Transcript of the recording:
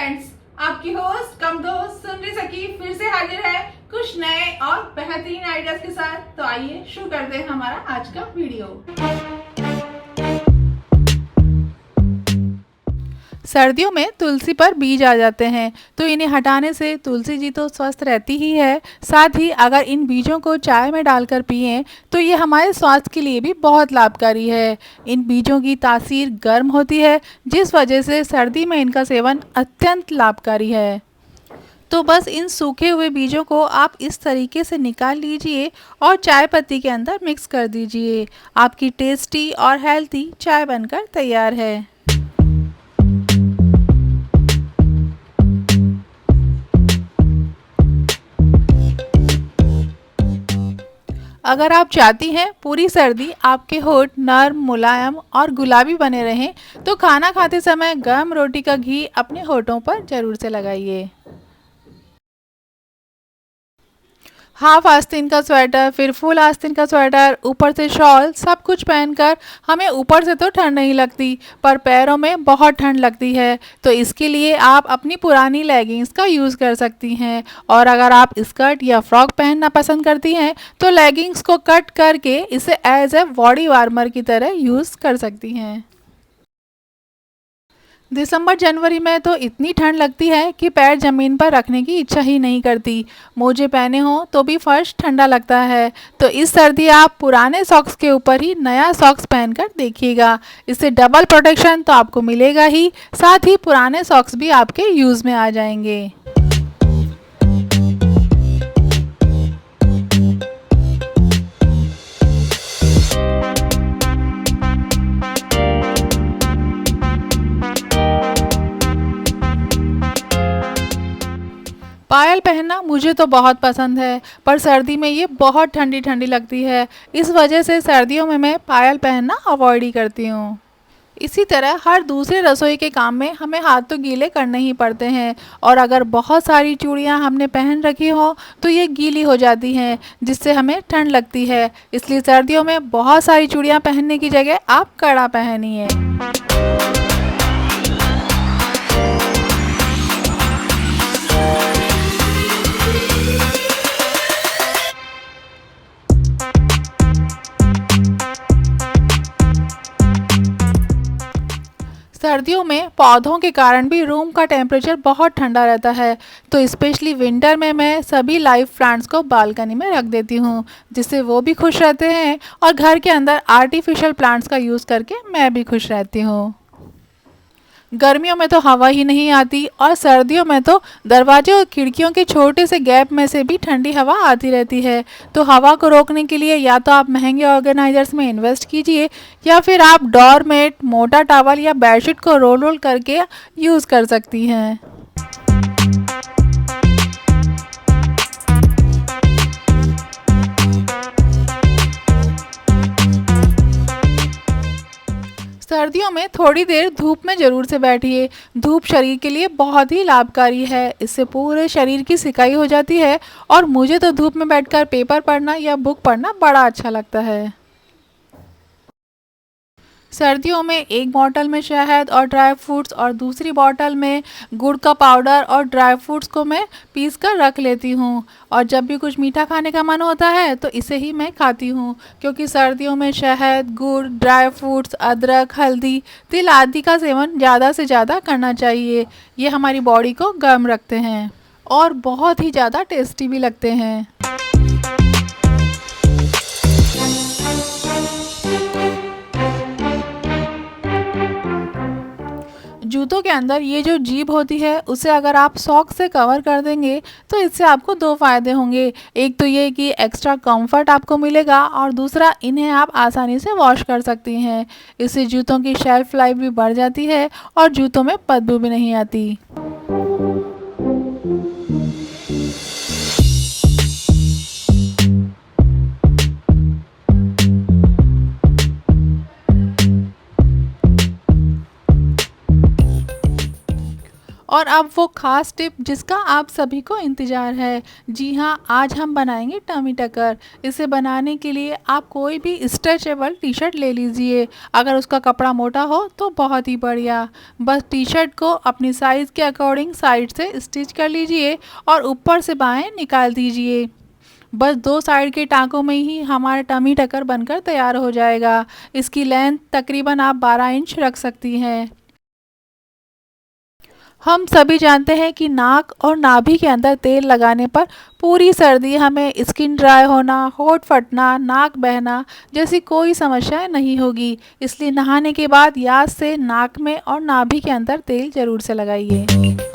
Friends, आपकी host कम दोस्त सुन रही सकी फिर से हाजिर है कुछ नए और बेहतरीन आइडियाज के साथ। तो आइए शुरू करते हैं हमारा आज का वीडियो। सर्दियों में तुलसी पर बीज आ जाते हैं, तो इन्हें हटाने से तुलसी जी तो स्वस्थ रहती ही है, साथ ही अगर इन बीजों को चाय में डालकर पिएं तो ये हमारे स्वास्थ्य के लिए भी बहुत लाभकारी है। इन बीजों की तासीर गर्म होती है, जिस वजह से सर्दी में इनका सेवन अत्यंत लाभकारी है। तो बस इन सूखे हुए बीजों को आप इस तरीके से निकाल लीजिए और चाय पत्ती के अंदर मिक्स कर दीजिए। आपकी टेस्टी और हेल्थी चाय बनकर तैयार है। अगर आप चाहती हैं पूरी सर्दी आपके होंठ नर्म, मुलायम और गुलाबी बने रहें, तो खाना खाते समय गर्म रोटी का घी अपने होठों पर जरूर से लगाइए। हाफ आस्तीन का स्वेटर, फिर फुल आस्तीन का स्वेटर, ऊपर से शॉल, सब कुछ पहनकर हमें ऊपर से तो ठंड नहीं लगती, पर पैरों में बहुत ठंड लगती है। तो इसके लिए आप अपनी पुरानी लेगिंग्स का यूज़ कर सकती हैं। और अगर आप स्कर्ट या फ्रॉक पहनना पसंद करती हैं तो लेगिंग्स को कट करके इसे एज ए बॉडी वार्मर की तरह यूज़ कर सकती हैं। दिसंबर जनवरी में तो इतनी ठंड लगती है कि पैर ज़मीन पर रखने की इच्छा ही नहीं करती। मोजे पहने हों तो भी फर्श ठंडा लगता है। तो इस सर्दी आप पुराने सॉक्स के ऊपर ही नया सॉक्स पहनकर देखिएगा। इससे डबल प्रोटेक्शन तो आपको मिलेगा ही, साथ ही पुराने सॉक्स भी आपके यूज़ में आ जाएंगे। पायल पहनना मुझे तो बहुत पसंद है, पर सर्दी में ये बहुत ठंडी ठंडी लगती है। इस वजह से सर्दियों में मैं पायल पहनना अवॉइड ही करती हूँ। इसी तरह हर दूसरे रसोई के काम में हमें हाथ तो गीले करने ही पड़ते हैं, और अगर बहुत सारी चूड़ियाँ हमने पहन रखी हो तो ये गीली हो जाती हैं, जिससे हमें ठंड लगती है। इसलिए सर्दियों में बहुत सारी चूड़ियाँ पहनने की जगह आप कड़ा पहनिए। सर्दियों में पौधों के कारण भी रूम का टेम्परेचर बहुत ठंडा रहता है, तो स्पेशली विंटर में मैं सभी लाइव प्लांट्स को बालकनी में रख देती हूँ, जिससे वो भी खुश रहते हैं और घर के अंदर आर्टिफिशियल प्लांट्स का यूज़ करके मैं भी खुश रहती हूँ। गर्मियों में तो हवा ही नहीं आती, और सर्दियों में तो दरवाजे और खिड़कियों के छोटे से गैप में से भी ठंडी हवा आती रहती है। तो हवा को रोकने के लिए या तो आप महंगे ऑर्गेनाइजर्स में इन्वेस्ट कीजिए, या फिर आप डोरमेट, मोटा टॉवल या बेडशीट को रोल रोल करके यूज़ कर सकती हैं। सर्दियों में थोड़ी देर धूप में ज़रूर से बैठिए। धूप शरीर के लिए बहुत ही लाभकारी है। इससे पूरे शरीर की सिकाई हो जाती है, और मुझे तो धूप में बैठकर पेपर पढ़ना या बुक पढ़ना बड़ा अच्छा लगता है। सर्दियों में एक बॉटल में शहद और ड्राई फ्रूट्स और दूसरी बॉटल में गुड़ का पाउडर और ड्राई फ्रूट्स को मैं पीस कर रख लेती हूँ, और जब भी कुछ मीठा खाने का मन होता है तो इसे ही मैं खाती हूँ। क्योंकि सर्दियों में शहद, गुड़, ड्राई फ्रूट्स, अदरक, हल्दी, तिल आदि का सेवन ज़्यादा से ज़्यादा करना चाहिए। ये हमारी बॉडी को गर्म रखते हैं और बहुत ही ज़्यादा टेस्टी भी लगते हैं। जूतों के अंदर ये जो जीभ होती है उसे अगर आप सॉक्स से कवर कर देंगे तो इससे आपको दो फ़ायदे होंगे। एक तो ये कि एक्स्ट्रा कंफर्ट आपको मिलेगा, और दूसरा इन्हें आप आसानी से वॉश कर सकती हैं। इससे जूतों की शेल्फ लाइफ भी बढ़ जाती है और जूतों में बदबू भी नहीं आती। और अब वो ख़ास टिप जिसका आप सभी को इंतज़ार है। जी हाँ, आज हम बनाएंगे टमी टकर। इसे बनाने के लिए आप कोई भी स्ट्रेचेबल टी शर्ट ले लीजिए। अगर उसका कपड़ा मोटा हो तो बहुत ही बढ़िया। बस टी शर्ट को अपनी साइज़ के अकॉर्डिंग साइड से स्टिच कर लीजिए और ऊपर से बाएं निकाल दीजिए। बस दो साइड के टाँकों में ही हमारा टमी टकर बनकर तैयार हो जाएगा। इसकी लेंथ तकरीबन आप 12 इंच रख सकती हैं। हम सभी जानते हैं कि नाक और नाभि के अंदर तेल लगाने पर पूरी सर्दी हमें स्किन ड्राई होना, होंठ फटना, नाक बहना जैसी कोई समस्याएं नहीं होगी। इसलिए नहाने के बाद याद से नाक में और नाभि के अंदर तेल जरूर से लगाइए।